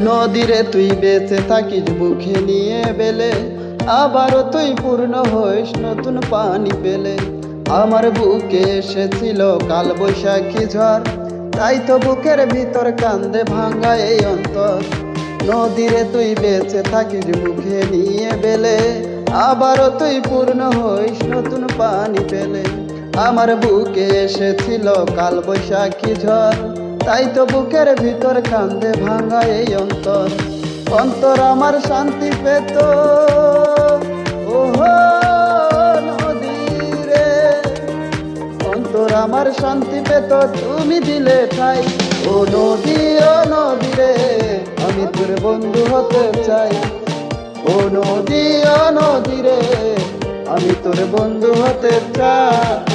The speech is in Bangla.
নদীরে তুই বেঁচে থাকিস বুকে নিয়ে বেলে, আবারও তুই পূর্ণ হইস নতুন পানি পেলে। আমার বুকে এসেছিল কাল বৈশাখী ঝড়, তাই তো বুকের ভিতর কান্দে ভাঙা এই অন্তর। নদীরে তুই বেঁচে থাকিস বুকে নিয়ে বেলে, আবারও তুই পূর্ণ হইস নতুন পানি পেলে। আমার বুকে এসেছিল কাল বৈশাখী ঝড়, তাই তো বুকের ভিতর কান্দে ভাঙা এই অন্তর। অন্তর আমার শান্তি পেত, ওহো নদীরে, অন্তর আমার শান্তি পেত তুমি দিলে ঠাই। ও নদী রে, আমি তোর বন্ধু হতে চাই। ও নদী রে, আমি তোর বন্ধু হতে চাই।